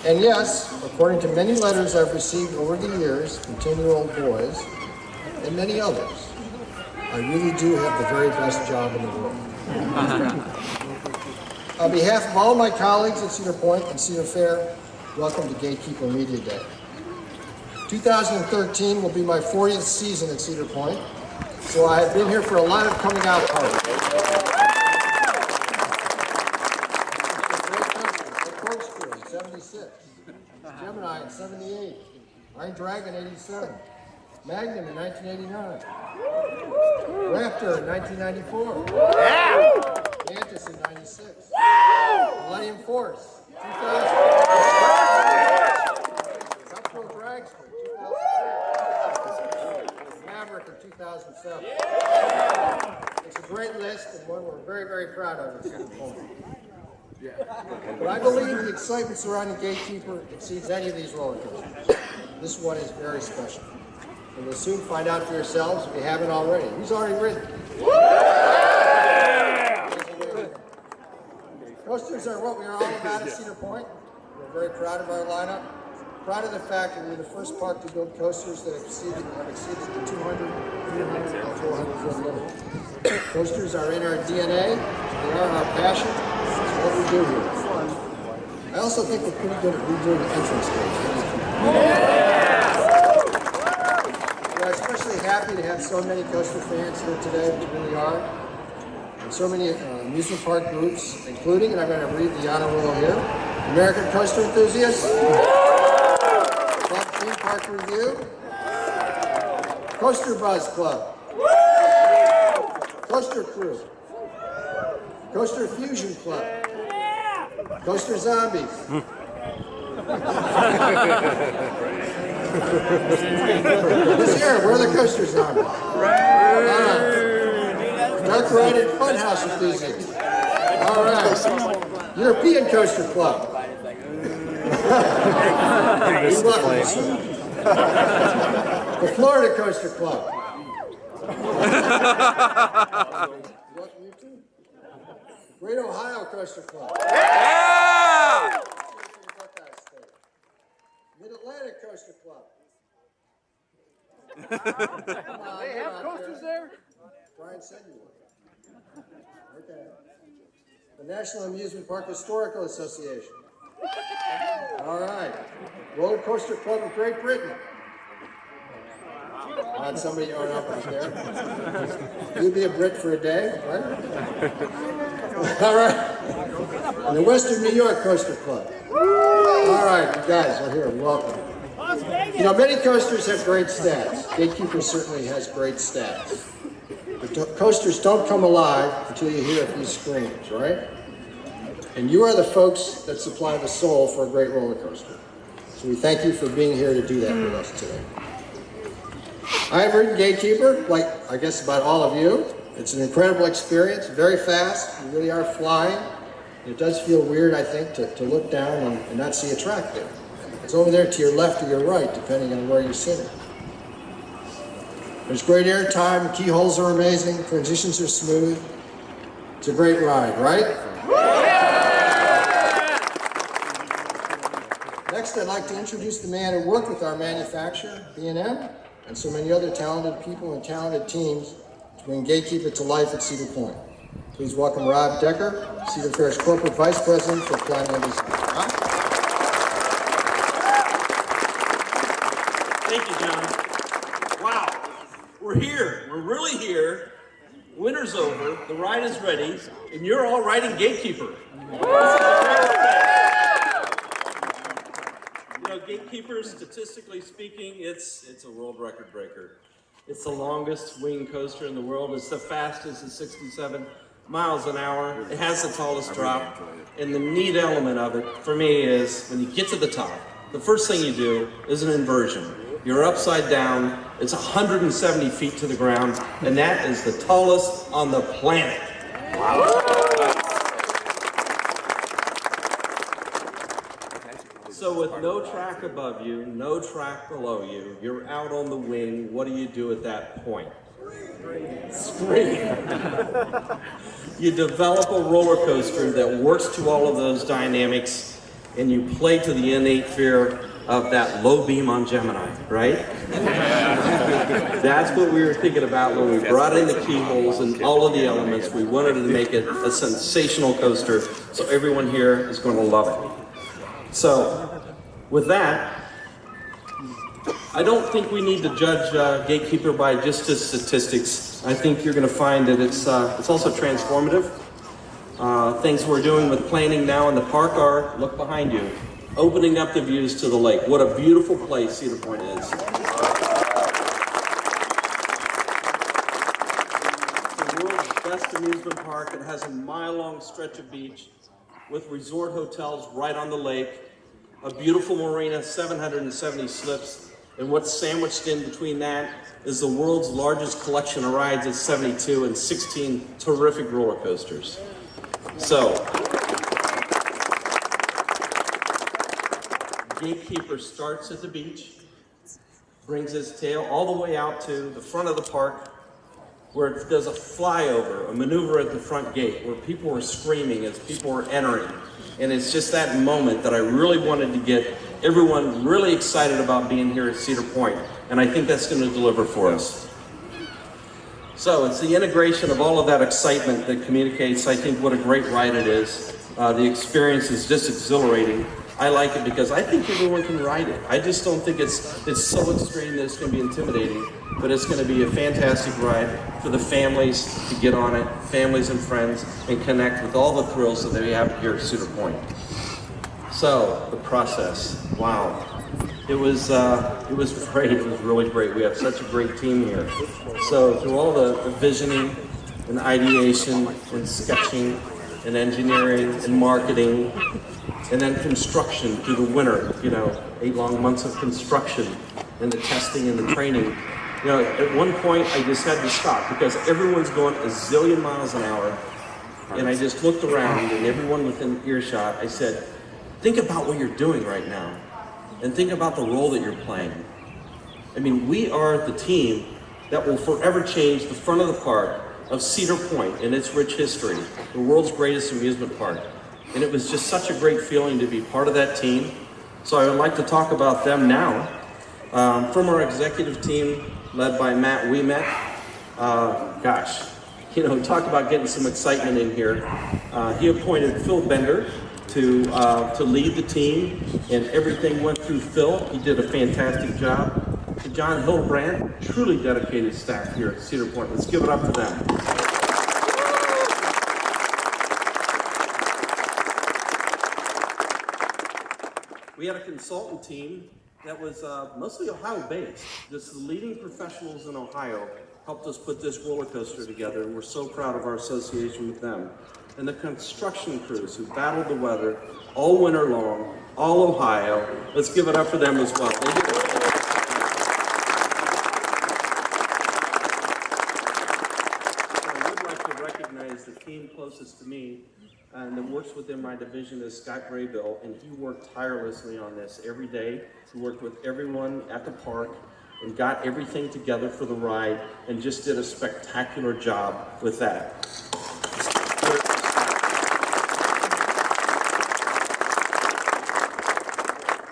And yes, according to many letters I've received over the years from 10-year-old boys and many others, I really do have the very best job in the world. On behalf of all my colleagues at Cedar Point and Cedar Fair, welcome to Gatekeeper Media Day. 2013 will be my 40th season at Cedar Point, so I have been here for a lot of coming out parties. Corkscrew in 76, Gemini in 78, Iron Dragon 87, Magnum in 1989, Raptor in 1994, Mantis in 96, Millennium Force 2000, Cutthroat Dragster in 2003, Maverick in 2007. It's a great list and one we're very, very proud of at Cedar Point. But I believe the excitement surrounding Gatekeeper exceeds any of these roller coasters. This one is very special. And you'll soon find out for yourselves if you haven't already. Who's already ridden? Coasters are what we are all about at Cedar Point. We're very proud of our lineup. Proud of the fact that we're the first park to build coasters that have exceeded the 200, 300, and 400-foot limit. Coasters are in our DNA. They are our passion. It's what we do here. I also think we're pretty good at redoing the entrance gate. We're especially happy to have so many coaster fans here today, which really are. And so many amusement park groups, including, and I'm going to read the honor roll here, American Coaster Enthusiasts, Club Theme Park Review, Coaster Buzz Club, Coaster Crew, Coaster Fusion Club, Coaster Zombies, this year, we're the Coaster Zombies. Dark Ride and Funhouse Enthusiasts. All right. European Coaster Club. The Florida Coaster Club. Great Ohio Coaster Club. Yeah! Mid-Atlantic Coaster Club. They have coasters there? Brian said you would. Okay. The National Amusement Park Historical Association. All right. Roller Coaster Club of Great Britain. I had somebody going up right there. You'd be a Brit for a day, right? All right. And the Western New York Coaster Club. All right, you guys are here. Welcome. You know, many coasters have great stats. Gatekeeper certainly has great stats. But coasters don't come alive until you hear a few screams, right? And you are the folks that supply the soul for a great roller coaster. So we thank you for being here to do that with us today. I have ridden Gatekeeper, like I guess about all of you. It's an incredible experience, very fast. You really are flying. It does feel weird, I think, to look down and not see a track there. It's over there to your left or your right, depending on where you're sitting. There's great air time, keyholes are amazing, transitions are smooth. It's a great ride, right? Next, I'd like to introduce the man who worked with our manufacturer, B&M, and so many other talented people and talented teams to bring Gatekeeper to life at Cedar Point. Please welcome Rob Decker, Cedar Fair's Corporate Vice President for Planning and Design. Thank you, John. Wow, we're here. We're really here. Winter's over. The ride is ready, and you're all riding Gatekeeper. You know, Gatekeeper, statistically speaking, it's a world record breaker. It's the longest wing coaster in the world. It's the fastest at 67 miles an hour. It has the tallest drop. And the neat element of it, for me, is when you get to the top, the first thing you do is an inversion. You're upside down. It's 170 feet to the ground, and that is the tallest on the planet. Wow. So with no track above you, no track below you, you're out on the wing. What do you do at that point? Scream. You develop a roller coaster that works to all of those dynamics, and you play to the innate fear of that low beam on Gemini, right? That's what we were thinking about when we brought in the keyholes and all of the elements. We wanted to make it a sensational coaster, so everyone here is going to love it. So, with that, I don't think we need to judge Gatekeeper by just his statistics. I think you're going to find that it's also transformative. Things we're doing with planning now in the park are, look behind you, opening up the views to the lake. What a beautiful place Cedar Point is. It's the world's best amusement park. It has a mile-long stretch of beach with resort hotels right on the lake, a beautiful marina, 770 slips, and what's sandwiched in between that is the world's largest collection of rides at 72 and 16 terrific roller coasters. So, Gatekeeper starts at the beach, brings his tail all the way out to the front of the park, where it does a flyover, a maneuver at the front gate, where people were screaming as people were entering. And it's just that moment that I really wanted to get everyone really excited about being here at Cedar Point. And I think that's going to deliver for us. So it's the integration of all of that excitement that communicates, I think, what a great ride it is. The experience is just exhilarating. I like it because I think everyone can ride it. I just don't think it's so extreme that it's going to be intimidating, but it's going to be a fantastic ride for the families to get on it, families and friends, and connect with all the thrills that they have here at Cedar Point. So, the process, wow. It was great, it was really great. We have such a great team here. So, through all the visioning and ideation and sketching and engineering and marketing, and then construction through the winter, 8 long months of construction and the testing and the training. At one point I just had to stop because everyone's going a zillion miles an hour, and I just looked around and everyone within earshot, I said, think about what you're doing right now and think about the role that you're playing. I mean, we are the team that will forever change the front of the park of Cedar Point and its rich history, the world's greatest amusement park. And it was just such a great feeling to be part of that team. So I would like to talk about them now. From our executive team, led by Matt Ouimet, talk about getting some excitement in here. He appointed Phil Bender to lead the team, and everything went through Phil. He did a fantastic job. To John Hillbrand, truly dedicated staff here at Cedar Point. Let's give it up for them. We had a consultant team that was mostly Ohio-based. Just the leading professionals in Ohio helped us put this roller coaster together, and we're so proud of our association with them. And the construction crews who battled the weather all winter long, all Ohio. Let's give it up for them as well. They did it. I would like to recognize the team closest to me and that works within my division is Scott Graybill, and he worked tirelessly on this every day. He worked with everyone at the park and got everything together for the ride and just did a spectacular job with that.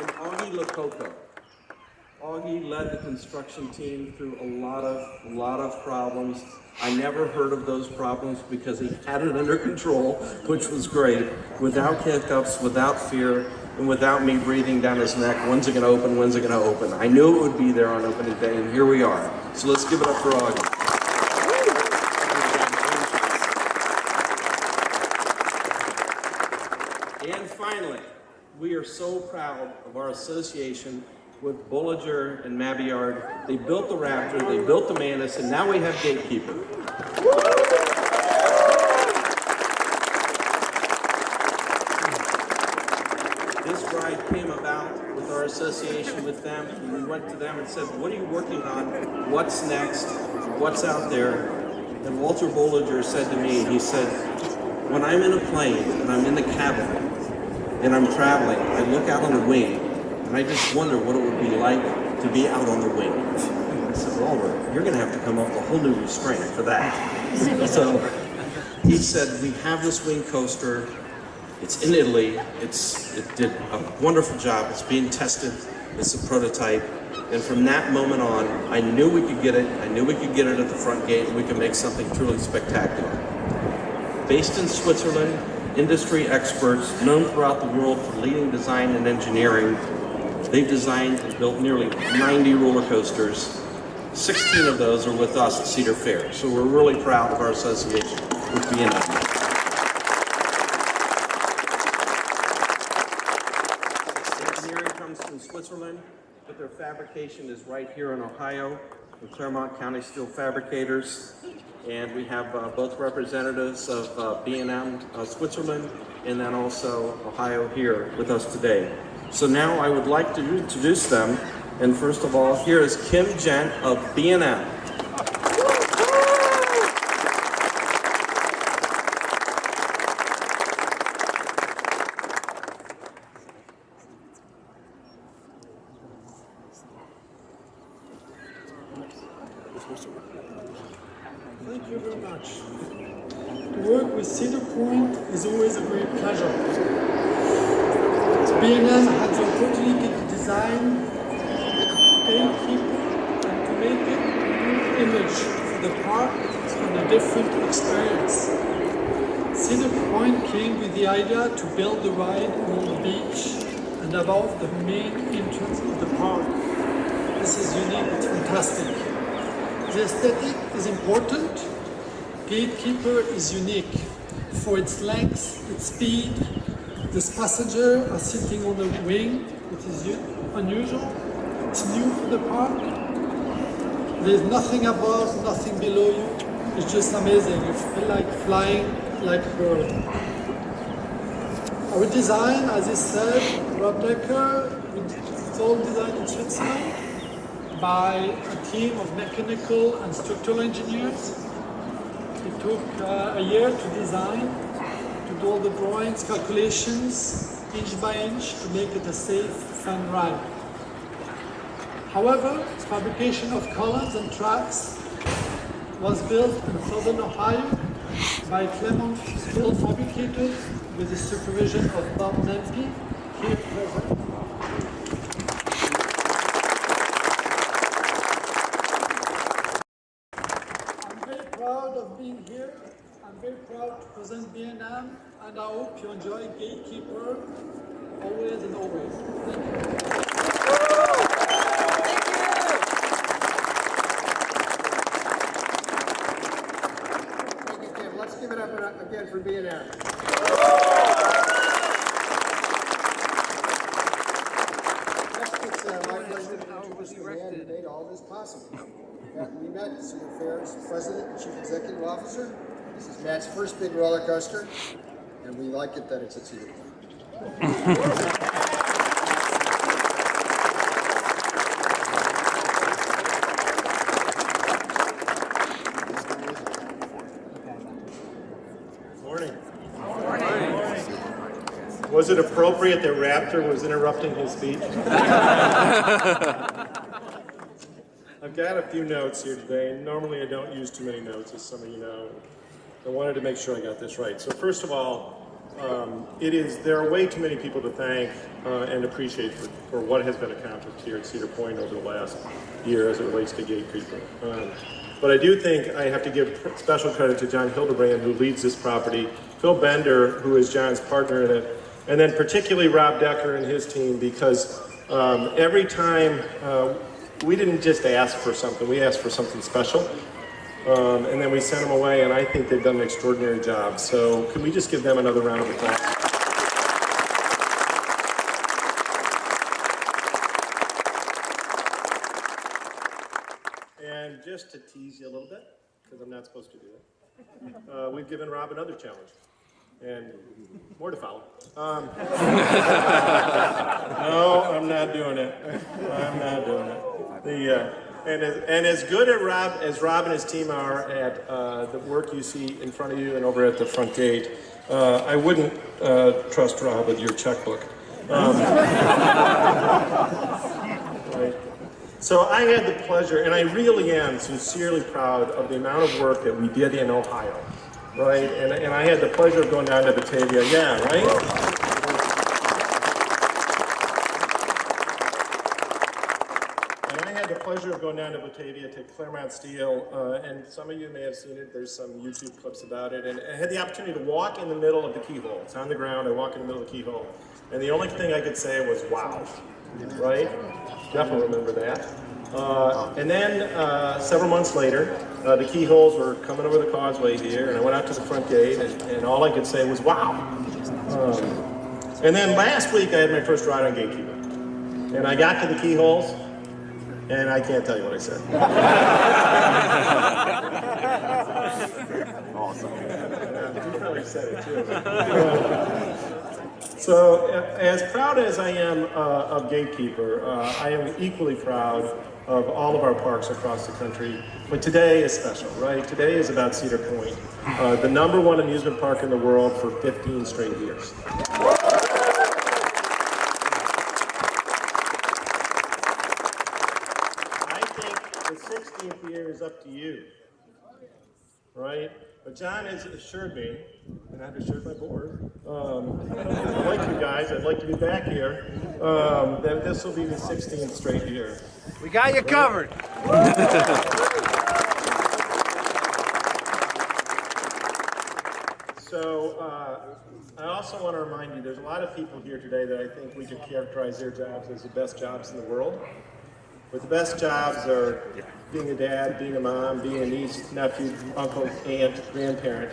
And Augie Lococo. Augie led the construction team through a lot of problems. I never heard of those problems because he had it under control, which was great, without hiccups, without fear, and without me breathing down his neck. When's it going to open? When's it going to open? I knew it would be there on opening day, and here we are. So let's give it up for Augie. And finally, we are so proud of our association with Bollinger and Mabillard. They built the Raptor, they built the Manus, and now we have Gatekeeper. This ride came about with our association with them, and we went to them and said, what are you working on? What's next? What's out there? And Walter Bollinger said to me, he said, when I'm in a plane and I'm in the cabin and I'm traveling, I look out on the wing and I just wonder what it would be like to be out on the wing. I said, Walter, you're going to have to come up with a whole new restraint for that. So he said, we have this wing coaster. It's in Italy. It did a wonderful job. It's being tested. It's a prototype. And from that moment on, I knew we could get it. I knew we could get it at the front gate, and we could make something truly spectacular. Based in Switzerland, industry experts known throughout the world for leading design and engineering. They've designed and built nearly 90 roller coasters. 16 of those are with us at Cedar Fair. So we're really proud of our association with B&M. Engineering comes from Switzerland, but their fabrication is right here in Ohio, the Claremont County Steel Fabricators. And we have both representatives of B&M Switzerland and then also Ohio here with us today. So now I would like to introduce them. And first of all, here is Kim Gent of B&M. Thank you very much. To work with Cedar Point is always a great pleasure. B&M had the opportunity to design Gatekeeper and to make it a new image for the park and a different experience. Cedar Point came with the idea to build the ride on the beach and above the main entrance of the park. This is unique, it's fantastic. The aesthetic is important. Gatekeeper is unique for its length, its speed. These passengers are sitting on the wing, which is unusual. It's new for the park. There's nothing above, nothing below you. It's just amazing. You feel like flying like a bird. Our design, as I said, Rob Decker, it's all designed in Switzerland by a team of mechanical and structural engineers. It took a year to design, to do all the drawings, calculations, inch by inch, to make it a safe, fun ride. However, fabrication of columns and tracks was built in southern Ohio by Claremont Steel Fabricators with the supervision of Bob Nemke, here present. Proud of being here. I'm very proud to present B&M, and I hope you enjoy Gatekeeper always and always. Thank you. Thank you, Kim. Let's give it up again for B&M. Next, it's my pleasure to introduce the man who made all this possible. We met Cedar Fair's President and Chief Executive Officer. This is Matt's first big roller coaster, and we like it that it's at Cedar Point. Morning. Was it appropriate that Raptor was interrupting his speech? I've got a few notes here today. Normally I don't use too many notes, as some of you know. I wanted to make sure I got this right. So first of all, there are way too many people to thank and appreciate for what has been accomplished here at Cedar Point over the last year as it relates to Gatekeeper. But I do think I have to give special credit to John Hildebrand, who leads this property, Phil Bender, who is John's partner in it, and then particularly Rob Decker and his team, because every time we didn't just ask for something, we asked for something special. And then we sent them away, and I think they've done an extraordinary job. So can we just give them another round of applause? And just to tease you a little bit, because I'm not supposed to do that, we've given Rob another challenge. And more to follow. No, I'm not doing it. I'm not doing it. And as good as Rob and his team are at the work you see in front of you and over at the front gate, I wouldn't trust Rob with your checkbook. Right. So I had the pleasure, and I really am sincerely proud of the amount of work that we did in Ohio. right? And I had the pleasure of going down to Batavia, yeah, right? The pleasure of going down to Batavia to Claremont Steel, and some of you may have seen it. There's some YouTube clips about it, and I had the opportunity to walk in the middle of the keyhole. It's on the ground. I walk in the middle of the keyhole, and the only thing I could say was "Wow!" Right? Definitely remember that. And then several months later, the keyholes were coming over the causeway here, and I went out to the front gate, and all I could say was "Wow!" And then last week, I had my first ride on Gatekeeper, and I got to the keyholes. And I can't tell you what I said. Awesome. You probably said it too. So, as proud as I am of Gatekeeper, I am equally proud of all of our parks across the country. But today is special, right? Today is about Cedar Point, the #1 amusement park in the world for 15 straight years. The 16th year is up to you, right? But John has assured me, and I've assured my board, I like you guys, I'd like to be back here, that this will be the 16th straight year. We got you covered. So I also want to remind you, there's a lot of people here today that I think we could characterize their jobs as the best jobs in the world. But the best jobs are being a dad, being a mom, being a niece, nephew, uncle, aunt, grandparent.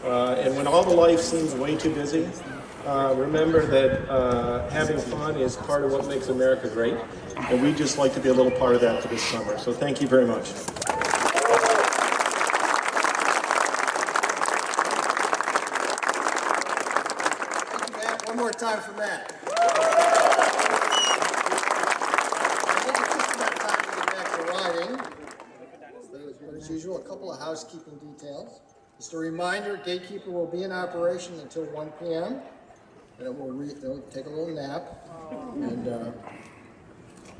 And when all the life seems way too busy, remember that having fun is part of what makes America great. And we'd just like to be a little part of that for this summer. So thank you very much. Thank you, Matt. One more time for Matt. As usual, a couple of housekeeping details. Just a reminder, Gatekeeper will be in operation until 1 p.m. and it'll take a little nap, and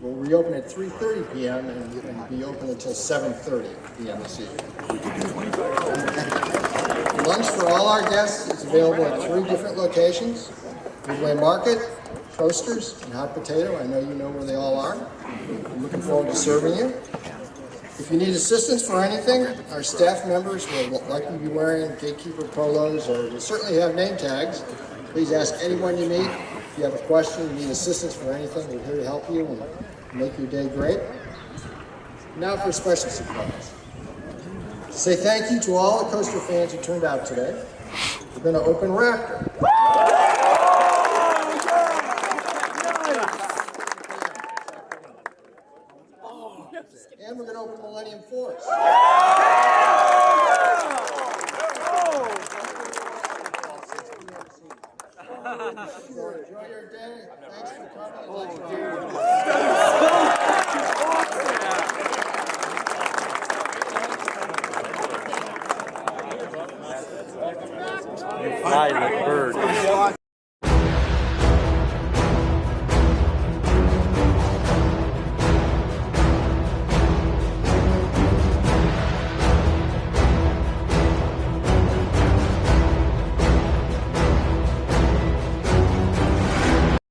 we'll reopen at 3:30 p.m. and be open until 7:30 p.m. this evening. Lunch for all our guests is available at 3 different locations: Midway Market, Coasters, and Hot Potato. I know you know where they all are. I'm looking forward to serving you. If you need assistance for anything, our staff members will likely be wearing Gatekeeper polos or will certainly have name tags. Please ask anyone you meet. If you have a question, you need assistance for anything, we're here to help you and make your day great. Now for a special surprise. To say thank you to all the coaster fans who turned out today. We're going to open Raptor. And we're going to open Millennium Force.